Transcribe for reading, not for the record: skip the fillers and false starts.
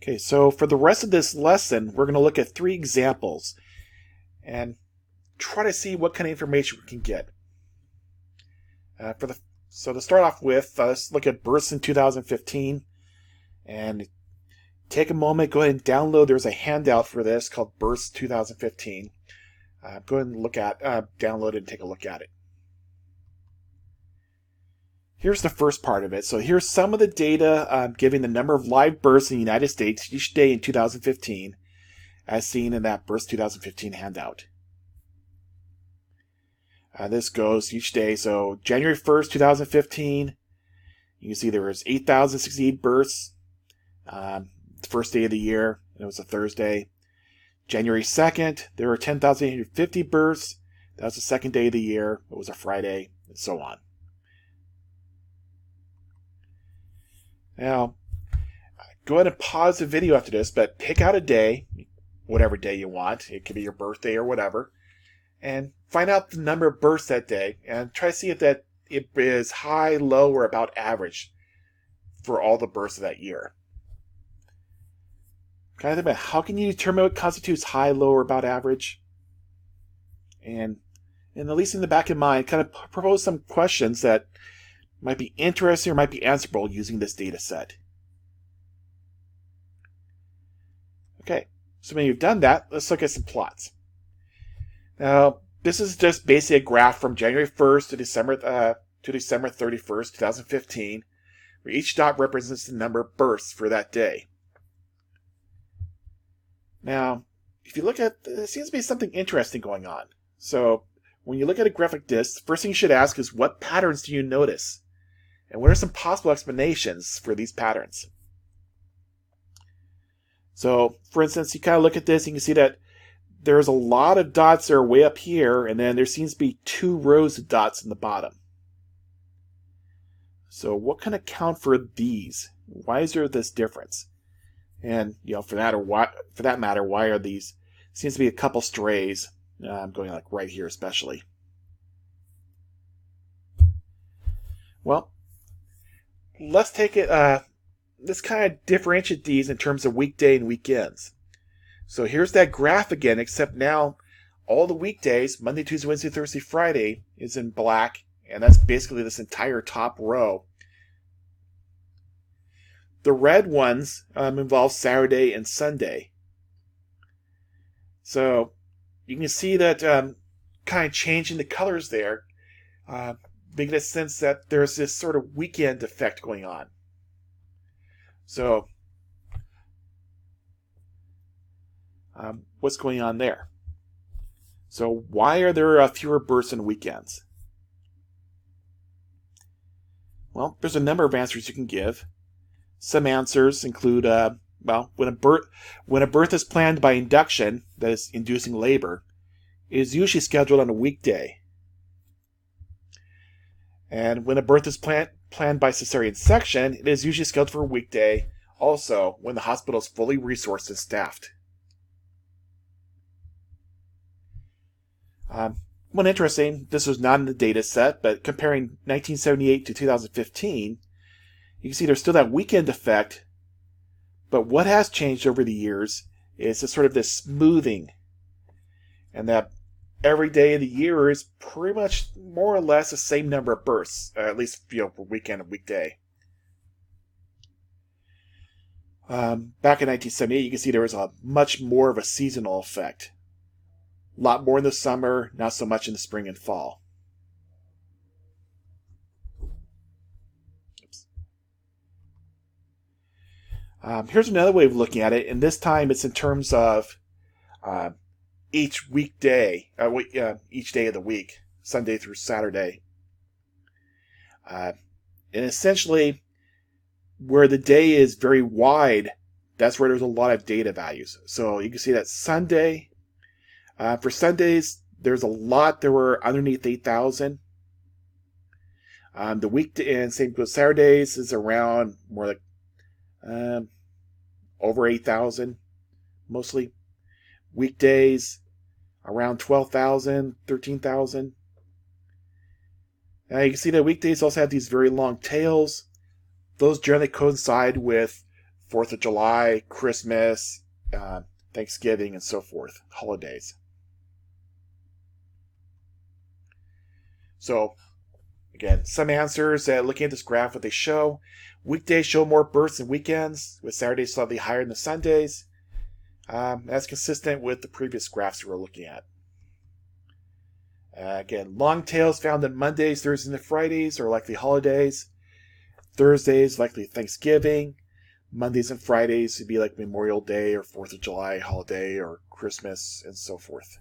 Okay, so for the rest of this lesson, we're going to look at 3 examples and try to see what kind of information we can get. So to start off with, let's look at births in 2015, and take a moment, go ahead and download. There's a handout for this called Births 2015. Go ahead and download it and take a look at it. Here's the first part of it. So here's some of the data giving the number of live births in the United States each day in 2015, as seen in that Births 2015 handout. This goes each day. So January 1st, 2015, you can see there was 8,068 births. The first day of the year, and it was a Thursday. January 2nd, there were 10,850 births. That was the second day of the year. It was a Friday, and so on. Now, go ahead and pause the video after this, but pick out a day, whatever day you want. It could be your birthday or whatever, and find out the number of births that day, and try to see if it is high, low, or about average for all the births of that year. Kind of think about how can you determine what constitutes high, low, or about average? And at least in the back of your mind, kind of propose some questions that might be interesting or might be answerable using this data set. Okay, so when you've done that, let's look at some plots. Now, this is just basically a graph from January 1st to December 31st, 2015, where each dot represents the number of births for that day. Now, if you look at, there seems to be something interesting going on. So, when you look at a graph like this, the first thing you should ask is, what patterns do you notice? And what are some possible explanations for these patterns? So, for instance, you kind of look at this, and you can see that there's a lot of dots that are way up here, and then there seems to be 2 rows of dots in the bottom. So, what can account for these? Why is there this difference? And for that matter, why are these? Seems to be a couple strays going like right here, especially. Well, let's take it. Let's kind of differentiate these in terms of weekday and weekends. So here's that graph again, except now all the weekdays, Monday, Tuesday, Wednesday, Thursday, Friday, is in black, and that's basically this entire top row. The red ones involve Saturday and Sunday. So you can see that kind of changing the colors there, making a sense that there's this sort of weekend effect going on. So what's going on there? So why are there fewer births on weekends? Well, there's a number of answers you can give. Some answers include, when a birth is planned by induction, that is, inducing labor, it is usually scheduled on a weekday. And when a birth is planned by cesarean section, it is usually scheduled for a weekday, also when the hospital is fully resourced and staffed. One interesting, this was not in the data set, but comparing 1978 to 2015, you can see there's still that weekend effect, but what has changed over the years is this smoothing, and that every day of the year is pretty much more or less the same number of births, at least for weekend and weekday. Back in 1978, you can see there was a much more of a seasonal effect. A lot more in the summer, not so much in the spring and fall. Here's another way of looking at it, and this time it's in terms of each weekday, each day of the week, Sunday through Saturday. And essentially, where the day is very wide, that's where there's a lot of data values. So you can see that Sunday, for Sundays, there's a lot that were underneath 8,000. The weekday, and same with Saturdays, is around more like over 8,000, mostly. Weekdays, around 12,000, 13,000. Now you can see that weekdays also have these very long tails. Those generally coincide with 4th of July, Christmas, Thanksgiving, and so forth, holidays. So, again, some answers looking at this graph, what they show. Weekdays show more births than weekends, with Saturdays slightly higher than Sundays. That's consistent with the previous graphs we were looking at. Again, long tails found on Mondays, Thursdays, and Fridays are likely holidays. Thursdays, likely Thanksgiving. Mondays and Fridays would be like Memorial Day or 4th of July holiday or Christmas and so forth.